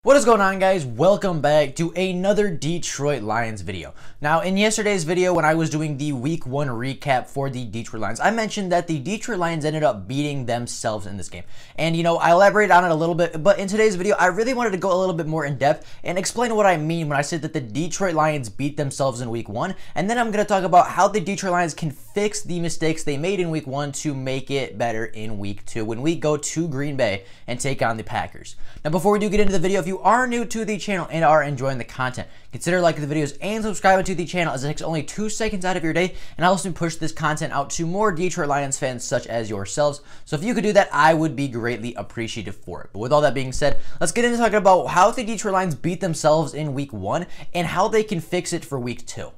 What is going on, guys? Welcome back to another Detroit Lions video. Now, in yesterday's video when I was doing the week 1 recap for the Detroit Lions, I mentioned that the Detroit Lions ended up beating themselves in this game. And I elaborated on it a little bit, but in today's video I really wanted to go a little bit more in depth and explain what I mean when I said that the Detroit Lions beat themselves in week 1. And then I'm going to talk about how the Detroit Lions can fix the mistakes they made in week 1 to make it better in week 2 when we go to Green Bay and take on the Packers. Now, before we do get into the video, if you are new to the channel and are enjoying the content, consider liking the videos and subscribing to the channel, as it takes only 2 seconds out of your day and helps me push this content out to more Detroit Lions fans such as yourselves. So if you could do that, I would be greatly appreciative for it. But with all that being said, let's get into talking about how the Detroit Lions beat themselves in week 1 and how they can fix it for week 2.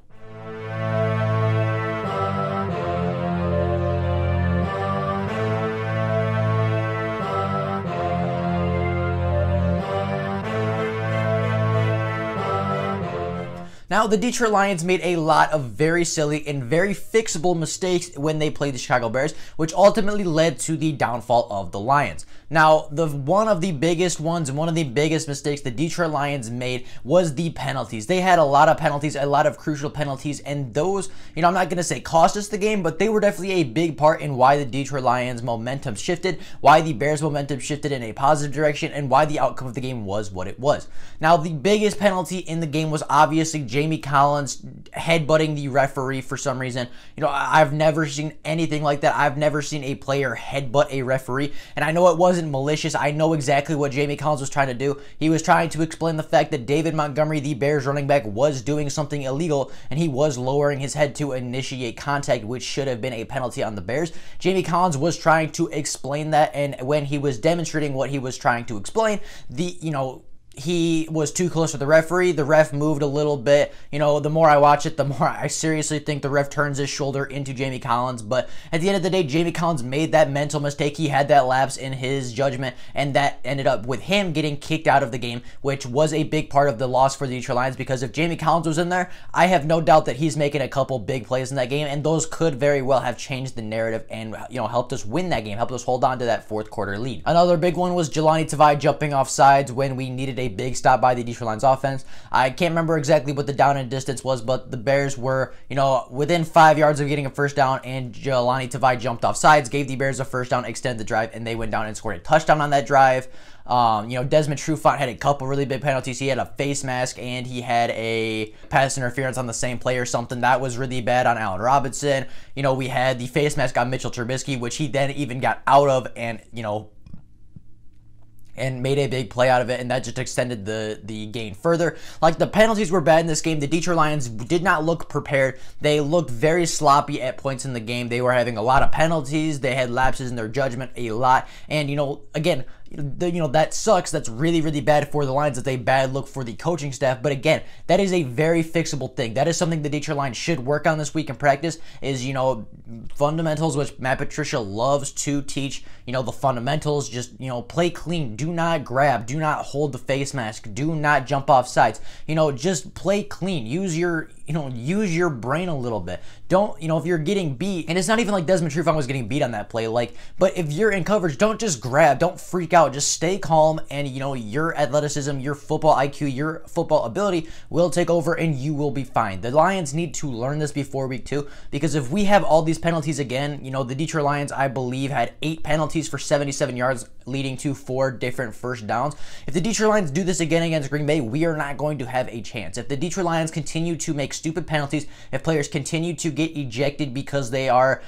Now, the Detroit Lions made a lot of very silly and very fixable mistakes when they played the Chicago Bears, which ultimately led to the downfall of the Lions. Now, one of the biggest ones and one of the biggest mistakes the Detroit Lions made was the penalties. They had a lot of penalties, a lot of crucial penalties, and those, I'm not going to say cost us the game, but they were definitely a big part in why the Detroit Lions momentum shifted, why the Bears momentum shifted in a positive direction, and why the outcome of the game was what it was. Now, the biggest penalty in the game was obviously Jamie Collins headbutting the referee for some reason. I've never seen anything like that. I've never seen a player headbutt a referee, and I know it wasn't malicious. I know exactly what Jamie Collins was trying to do. He was trying to explain the fact that David Montgomery, the Bears running back, was doing something illegal, and he was lowering his head to initiate contact, which should have been a penalty on the Bears. Jamie Collins was trying to explain that, and when he was demonstrating what he was trying to explain, he was too close to the referee. The ref moved a little bit. The more I watch it, the more I seriously think the ref turns his shoulder into Jamie Collins. But at the end of the day, Jamie Collins made that mental mistake. He had that lapse in his judgment, and that ended up with him getting kicked out of the game, which was a big part of the loss for the Detroit Lions, because if Jamie Collins was in there, I have no doubt that he's making a couple big plays in that game, and those could very well have changed the narrative and helped us win that game, helped us hold on to that fourth quarter lead. Another big one was Jelani Tavai jumping off sides when we needed a big stop by the Detroit Lions offense. I can't remember exactly what the down and distance was, but the Bears were, within 5 yards of getting a first down, and Jelani Tavai jumped off sides, gave the Bears a first down, extended the drive, and they went down and scored a touchdown on that drive. Desmond Trufant had a couple really big penalties. He had a face mask, and he had a pass interference on the same play or something. That was really bad on Allen Robinson. We had the face mask on Mitchell Trubisky, which he then even got out of and made a big play out of it, and that just extended the gain further. Like, the penalties were bad in this game. The Detroit Lions did not look prepared. They looked very sloppy at points in the game. They were having a lot of penalties. They had lapses in their judgment a lot, and again, that sucks. That's really, really bad for the Lions. It's a bad look for the coaching staff. But again, that is a very fixable thing. That is something the Detroit Lions should work on this week in practice, is, fundamentals, which Matt Patricia loves to teach. The fundamentals, just, play clean. Do not grab. Do not hold the face mask. Do not jump off sides. Just play clean. Use your brain a little bit. Don't, if you're getting beat, and it's not even like Desmond Trufant was getting beat on that play, but if you're in coverage, don't just grab. Don't freak out. Just stay calm, and your athleticism, your football IQ, your football ability will take over, and you will be fine. The Lions need to learn this before week 2, because if we have all these penalties again, the Detroit Lions, I believe, had 8 penalties for 77 yards, leading to 4 different first downs. If the Detroit Lions do this again against Green Bay, we are not going to have a chance. If the Detroit Lions continue to make stupid penalties, if players continue to get ejected because they are,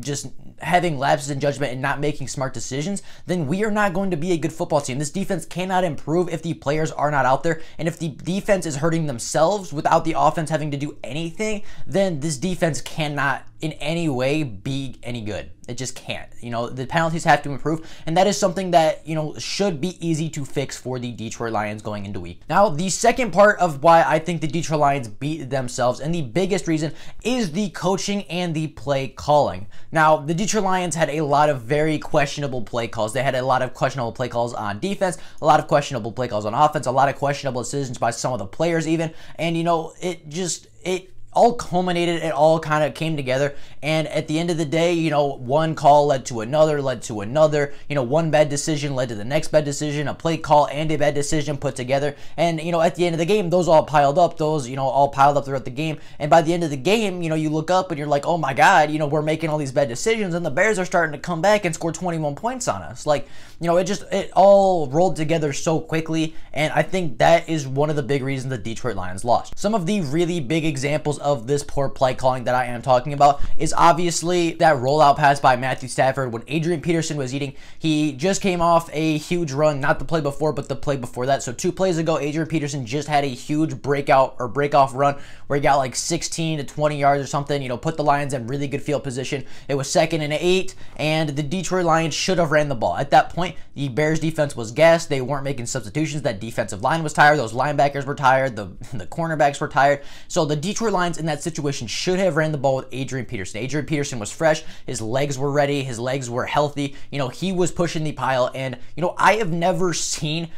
just having lapses in judgment and not making smart decisions, then we are not going to be a good football team. This defense cannot improve if the players are not out there, and if the defense is hurting themselves without the offense having to do anything, then this defense cannot in any way be any good. It just can't. The penalties have to improve, and that is something that, should be easy to fix for the Detroit Lions going into week. Now, the second part of why I think the Detroit Lions beat themselves, and the biggest reason, is the coaching and the play calling. Now, the Detroit Lions had a lot of very questionable play calls. They had a lot of questionable play calls on defense, a lot of questionable play calls on offense, a lot of questionable decisions by some of the players even, and it all culminated, it all kind of came together, and at the end of the day, you know, one call led to another, you know, one bad decision led to the next bad decision, a play call and a bad decision put together, and, you know, at the end of the game, those all piled up, throughout the game, and by the end of the game, you know, you look up and you're like, oh my God, you know, we're making all these bad decisions, and the Bears are starting to come back and score 21 points on us. Like, you know, it all rolled together so quickly, and I think that is one of the big reasons the Detroit Lions lost. Some of the really big examples of this poor play calling that I am talking about is obviously that rollout pass by Matthew Stafford when Adrian Peterson was eating. He just came off a huge run, not the play before, but the play before that. So 2 plays ago, Adrian Peterson just had a huge break-off run where he got like 16 to 20 yards or something, you know, put the Lions in really good field position. It was 2nd and 8, and the Detroit Lions should have ran the ball. At that point, the Bears defense was gassed. They weren't making substitutions. That defensive line was tired. Those linebackers were tired. The cornerbacks were tired. So the Detroit Lions in that situation should have ran the ball with Adrian Peterson. Adrian Peterson was fresh. His legs were ready. His legs were healthy. You know, he was pushing the pile. And, you know, I have never seen,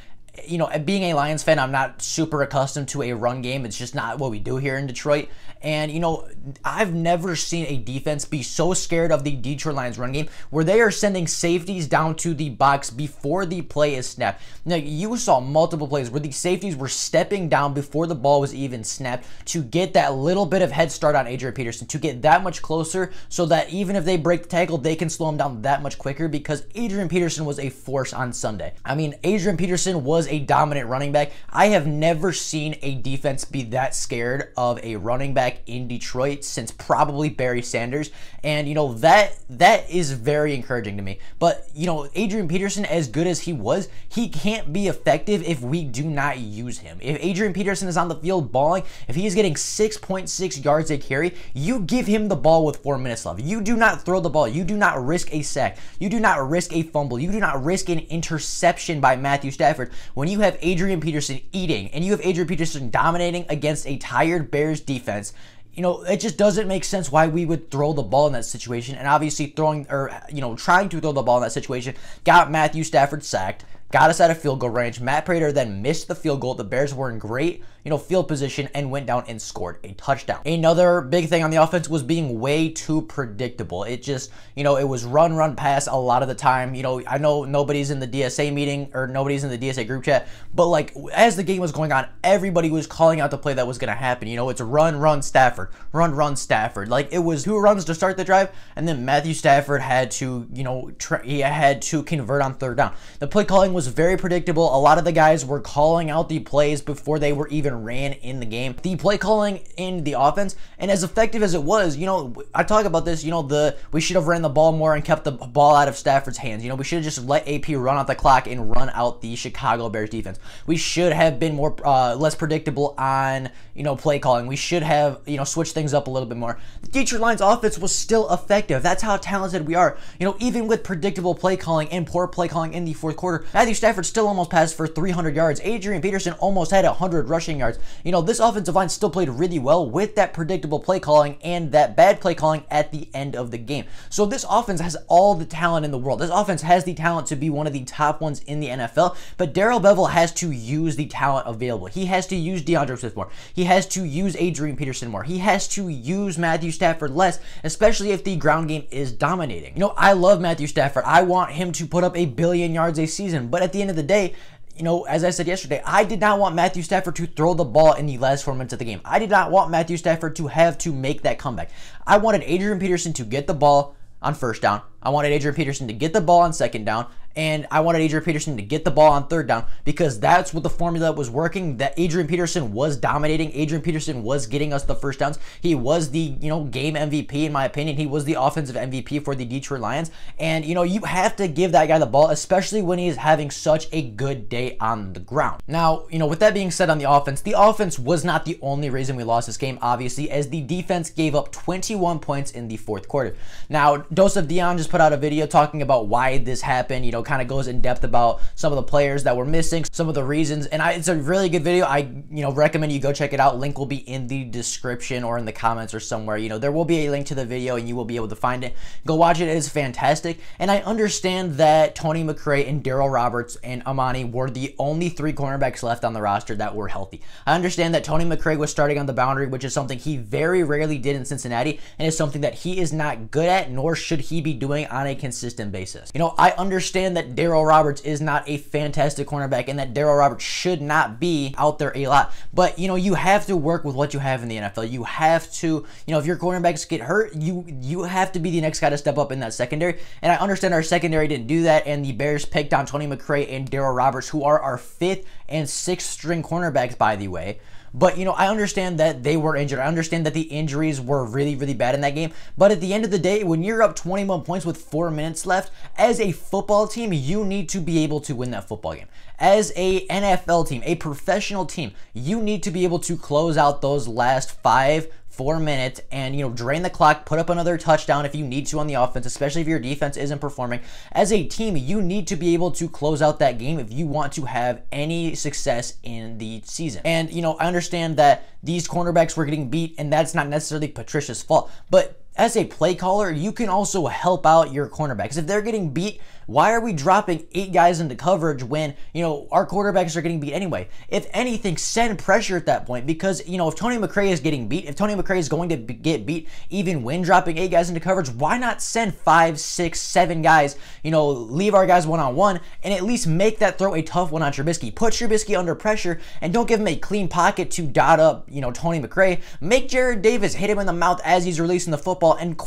you know, being a Lions fan, I'm not super accustomed to a run game. It's just not what we do here in Detroit. And, you know, I've never seen a defense be so scared of the Detroit Lions run game where they are sending safeties down to the box before the play is snapped. Now, you saw multiple plays where the safeties were stepping down before the ball was even snapped to get that little bit of head start on Adrian Peterson, to get that much closer so that even if they break the tackle, they can slow him down that much quicker, because Adrian Peterson was a force on Sunday. I mean, Adrian Peterson was a dominant running back. I have never seen a defense be that scared of a running back in Detroit since probably Barry Sanders, and, you know, that is very encouraging to me. But, you know, Adrian Peterson, as good as he was, he can't be effective if we do not use him. If Adrian Peterson is on the field balling, if he is getting 6.6 yards a carry, you give him the ball with 4 minutes left. You do not throw the ball. You do not risk a sack. You do not risk a fumble. You do not risk an interception by Matthew Stafford when you have Adrian Peterson eating and you have Adrian Peterson dominating against a tired Bears defense. You know, it just doesn't make sense why we would throw the ball in that situation. And obviously trying to throw the ball in that situation got Matthew Stafford sacked, got us out of field goal range. Matt Prater then missed the field goal. The Bears were in great, you know, field position and went down and scored a touchdown. Another big thing on the offense was being way too predictable. It just, you know, it was run, pass a lot of the time. You know, I know nobody's in the DSA meeting or nobody's in the DSA group chat, but like as the game was going on, everybody was calling out the play that was going to happen. You know, it's a run, Stafford, run, Stafford. Like, it was 2 runs to start the drive, and then Matthew Stafford had to, you know, he had to convert on 3rd down. The play calling was very predictable. A lot of the guys were calling out the plays before they were even ran in the game. The play calling in the offense, and as effective as it was, you know, I talk about this, you know, we should have ran the ball more and kept the ball out of Stafford's hands. You know, we should have just let AP run out the clock and run out the Chicago Bears defense. We should have been more less predictable on, you know, play calling. We should have, you know, switched things up a little bit more. The Detroit Lions offense was still effective. That's how talented we are. You know, even with predictable play calling and poor play calling in the 4th quarter, Matthew Stafford still almost passed for 300 yards. Adrian Peterson almost had 100 rushing yards. You know, this offensive line still played really well with that predictable play calling and that bad play calling at the end of the game. So this offense has all the talent in the world. This offense has the talent to be one of the top ones in the NFL, but Darrell Bevell has to use the talent available. He has to use DeAndre Swift more. He has to use Adrian Peterson more. He has to use Matthew Stafford less, especially if the ground game is dominating. You know, I love Matthew Stafford. I want him to put up 1 billion yards a season, but at the end of the day, you know, as I said yesterday, I did not want Matthew Stafford to throw the ball in the last 4 minutes of the game. I did not want Matthew Stafford to have to make that comeback. I wanted Adrian Peterson to get the ball on 1st down. I wanted Adrian Peterson to get the ball on 2nd down, and I wanted Adrian Peterson to get the ball on 3rd down, because that's what the formula was working. That Adrian Peterson was dominating. Adrian Peterson was getting us the 1st downs. He was the, you know, game MVP in my opinion. He was the offensive MVP for the Detroit Lions, and, you know, you have to give that guy the ball, especially when he's having such a good day on the ground. Now, you know, with that being said on the offense was not the only reason we lost this game, obviously, as the defense gave up 21 points in the 4th quarter. Now, Joseph Dion just put out a video talking about why this happened, you know, kind of goes in depth about some of the players that were missing, some of the reasons, and it's a really good video. I recommend you go check it out. Link will be in the description or in the comments or somewhere. There will be a link to the video and you will be able to find it. Go watch it. It is fantastic. And I understand that Tony McRae and Darryl Roberts and Amani were the only 3 cornerbacks left on the roster that were healthy. I understand that Tony McRae was starting on the boundary, which is something he very rarely did in Cincinnati, and is something that he is not good at, nor should he be doing on a consistent basis. I understand that Darryl Roberts is not a fantastic cornerback and that Darryl Roberts should not be out there a lot, but you have to work with what you have in the NFL. You have to, if your cornerbacks get hurt, you have to be the next guy to step up in that secondary, and I understand our secondary didn't do that, and the Bears picked on Tony McRae and Darryl Roberts, who are our 5th and 6th string cornerbacks, by the way. But, I understand that they were injured. I understand that the injuries were really, really bad in that game. But at the end of the day, when you're up 21 points with 4 minutes left, as a football team, you need to be able to win that football game. As a NFL team, a professional team, you need to be able to close out those last 4 minutes and, drain the clock, put up another touchdown if you need to on the offense, especially if your defense isn't performing. As a team, you need to be able to close out that game if you want to have any success in the season. And, I understand that these cornerbacks were getting beat, and that's not necessarily Patricia's fault, but as a play caller, you can also help out your cornerbacks. If they're getting beat, why are we dropping 8 guys into coverage when, our quarterbacks are getting beat anyway? If anything, send pressure at that point, because, if Tony McRae is getting beat, if Tony McRae is going to get beat even when dropping 8 guys into coverage, why not send 5, 6, 7 guys, leave our guys one-on-one and at least make that throw a tough one on Trubisky. Put Trubisky under pressure and don't give him a clean pocket to dot up, Tony McRae. Make Jared Davis hit him in the mouth as he's releasing the football and,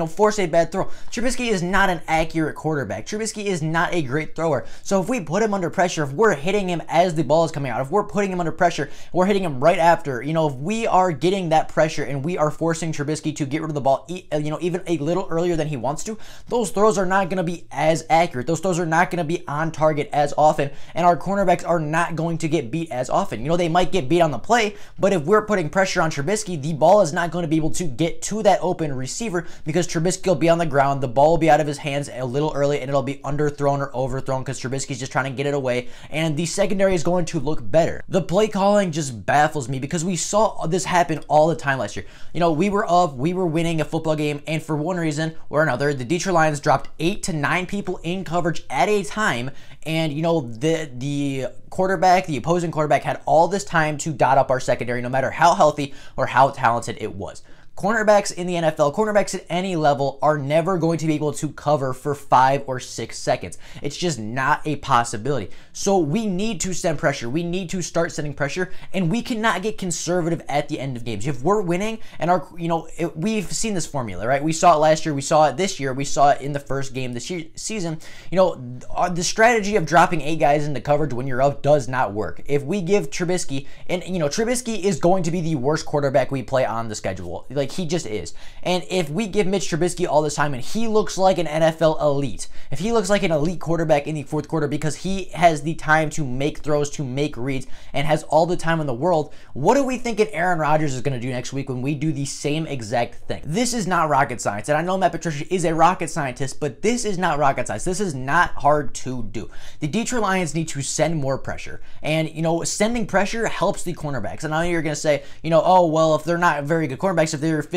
force a bad throw. Trubisky is not an accurate quarterback. Trubisky is not a great thrower. So if we put him under pressure, if we're hitting him as the ball is coming out, if we're putting him under pressure, we're hitting him right after, if we are getting that pressure and we are forcing Trubisky to get rid of the ball, even a little earlier than he wants to, those throws are not going to be as accurate. Those throws are not going to be on target as often, and our cornerbacks are not going to get beat as often. They might get beat on the play, but if we're putting pressure on Trubisky, the ball is not going to be able to get to that open receiver because Trubisky will be on the ground, the ball will be out of his hands a little early, and it'll be underthrown or overthrown because Trubisky's just trying to get it away, and the secondary is going to look better. The play calling just baffles me because we saw this happen all the time last year. We were up, we were winning a football game, and for one reason or another, the Detroit Lions dropped 8 to 9 people in coverage at a time, and the quarterback, the opposing quarterback, had all this time to dot up our secondary, no matter how healthy or how talented it was. Cornerbacks in the NFL, cornerbacks at any level, are never going to be able to cover for 5 or 6 seconds. It's just not a possibility. So we need to send pressure. We need to start sending pressure, and we cannot get conservative at the end of games. If we're winning, and we've seen this formula, right? We saw it last year. We saw it this year. We saw it in the first game this season. The strategy of dropping 8 guys into coverage when you're up does not work. If we give Trubisky, and Trubisky is going to be the worst quarterback we play on the schedule. He just is. And if we give Mitch Trubisky all this time and he looks like an NFL elite, if he looks like an elite quarterback in the 4th quarter because he has the time to make throws, to make reads, and has all the time in the world, what are we thinking Aaron Rodgers is going to do next week when we do the same exact thing? This is not rocket science. And I know Matt Patricia is a rocket scientist, but this is not rocket science. This is not hard to do. The Detroit Lions need to send more pressure. And, sending pressure helps the cornerbacks. And I know you're going to say, oh, well, if they're not very good cornerbacks, if they're if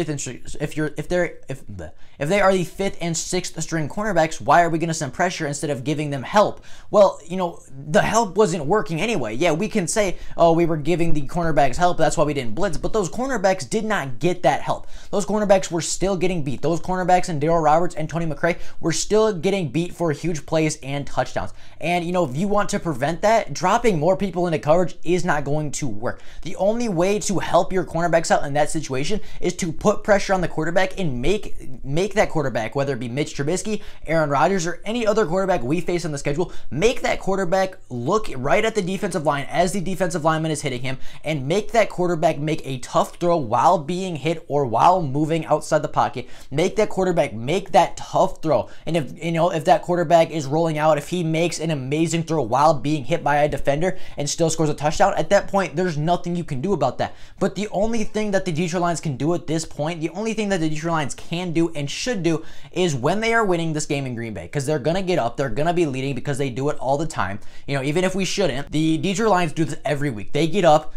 they are the 5th and 6th string cornerbacks, why are we going to send pressure instead of giving them help? Well, the help wasn't working anyway. Yeah, we can say, oh, we were giving the cornerbacks help, that's why we didn't blitz, but those cornerbacks did not get that help. Those cornerbacks were still getting beat. Those cornerbacks and Darryl Roberts and Tony McRae were still getting beat for huge plays and touchdowns. And, if you want to prevent that, dropping more people into coverage is not going to work. The only way to help your cornerbacks out in that situation is to put pressure on the quarterback and make that quarterback, whether it be Mitch Trubisky, Aaron Rodgers, or any other quarterback we face on the schedule, make that quarterback look right at the defensive line as the defensive lineman is hitting him, and make that quarterback make a tough throw while being hit or while moving outside the pocket. Make that quarterback make that tough throw. And if that quarterback is rolling out, if he makes an amazing throw while being hit by a defender and still scores a touchdown, at that point, there's nothing you can do about that. But the only thing that the Detroit Lions can do at this point, the only thing that the Detroit Lions can do and should do is when they are winning this game in Green Bay, because they're going to get up, they're going to be leading because they do it all the time. You know, even if we shouldn't, the Detroit Lions do this every week. They get up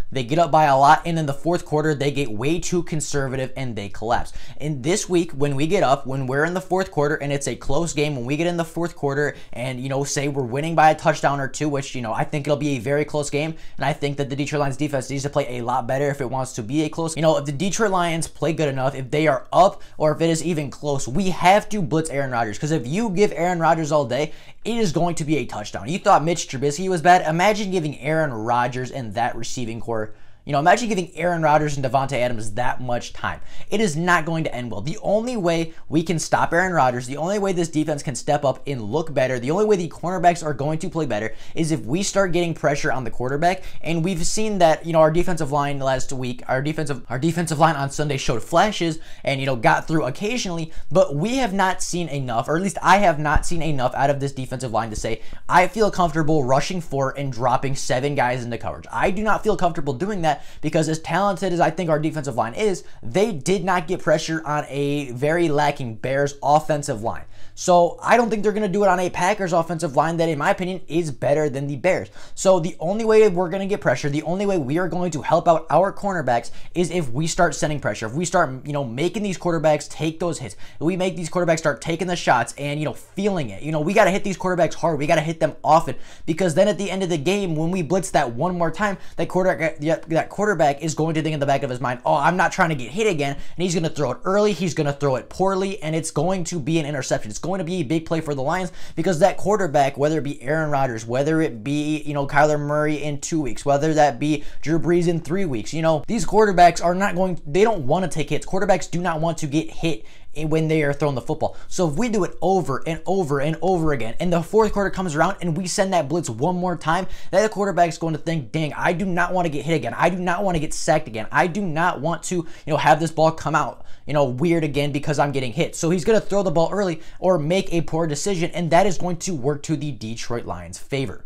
by a lot, and in the fourth quarter, they get way too conservative and they collapse. And this week, when we get up, when we're in the fourth quarter and it's a close game, when we get in the fourth quarter and, you know, say we're winning by a touchdown or two, which, you know, I think it'll be a very close game, and I think that the Detroit Lions defense needs to play a lot better if it wants to be a close. You know, if the Detroit Lions play good enough, if they are up or if it is even close, we have to blitz Aaron Rodgers, because if you give Aaron Rodgers all day, it is going to be a touchdown. You thought Mitch Trubisky was bad? Imagine giving Aaron Rodgers and that receiving core. You know, imagine giving Aaron Rodgers and Devontae Adams that much time. It is not going to end well. The only way we can stop Aaron Rodgers, the only way this defense can step up and look better, the only way the cornerbacks are going to play better is if we start getting pressure on the quarterback. And we've seen that, you know, our defensive line last week, our defensive line on Sunday showed flashes and, you know, got through occasionally, but we have not seen enough, or at least I have not seen enough out of this defensive line to say I feel comfortable rushing 4 and dropping 7 guys into coverage. I do not feel comfortable doing that, because as talented as I think our defensive line is, they did not get pressure on a very lacking Bears offensive line. So I don't think they're going to do it on a Packers offensive line that, in my opinion, is better than the Bears. So the only way we're going to get pressure, the only way we are going to help out our cornerbacks is if we start sending pressure. If we start, you know, making these quarterbacks take those hits. If we make these quarterbacks start taking the shots and, you know, feeling it. You know, we got to hit these quarterbacks hard. We got to hit them often, because then at the end of the game, when we blitz that one more time, that quarterback is going to think in the back of his mind, oh, I'm not trying to get hit again, and he's going to throw it early, he's going to throw it poorly, and it's going to be an interception. It's going to be a big play for the Lions, because that quarterback, whether it be Aaron Rodgers, whether it be, you know, Kyler Murray in 2 weeks, whether that be Drew Brees in 3 weeks, you know, these quarterbacks are not going, they don't want to take hits. Quarterbacks do not want to get hit when they are throwing the football. So if we do it over and over and over again, and the fourth quarter comes around and we send that blitz one more time, that quarterback's going to think, dang, I do not want to get hit again. I do not want to get sacked again. I do not want to, you know, have this ball come out, you know, weird again because I'm getting hit. So he's going to throw the ball early or make a poor decision, and that is going to work to the Detroit Lions' favor.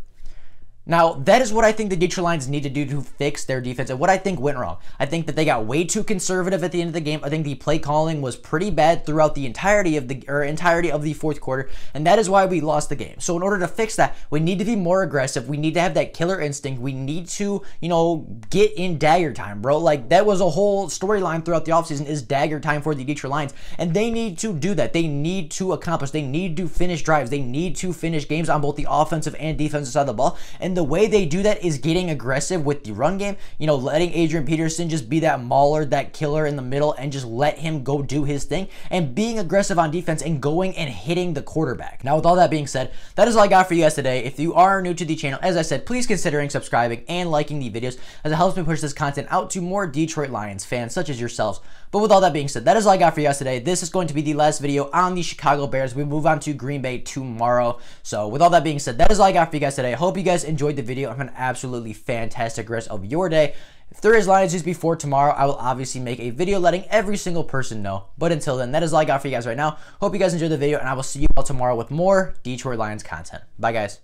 Now, that is what I think the Detroit Lions need to do to fix their defense, and what I think went wrong. I think that they got way too conservative at the end of the game. I think the play calling was pretty bad throughout the entirety of the fourth quarter, and that is why we lost the game. So in order to fix that, we need to be more aggressive. We need to have that killer instinct. We need to, you know, get in dagger time, bro. Like, that was a whole storyline throughout the offseason, is dagger time for the Detroit Lions, and they need to do that. They need to accomplish. They need to finish drives. They need to finish games on both the offensive and defensive side of the ball, and the way they do that is getting aggressive with the run game, you know, letting Adrian Peterson just be that mauler, that killer in the middle, and just let him go do his thing, and being aggressive on defense and going and hitting the quarterback. Now, with all that being said, that is all I got for you guys today. If you are new to the channel, as I said, please consider subscribing and liking the videos, as it helps me push this content out to more Detroit Lions fans such as yourselves. But with all that being said, that is all I got for you guys today. This is going to be the last video on the Chicago Bears. We move on to Green Bay tomorrow. So with all that being said, that is all I got for you guys today. I hope you guys enjoyed the video. Have an absolutely fantastic rest of your day. If there is Lions news before tomorrow, I will obviously make a video letting every single person know. But until then, that is all I got for you guys right now. Hope you guys enjoyed the video, and I will see you all tomorrow with more Detroit Lions content. Bye, guys.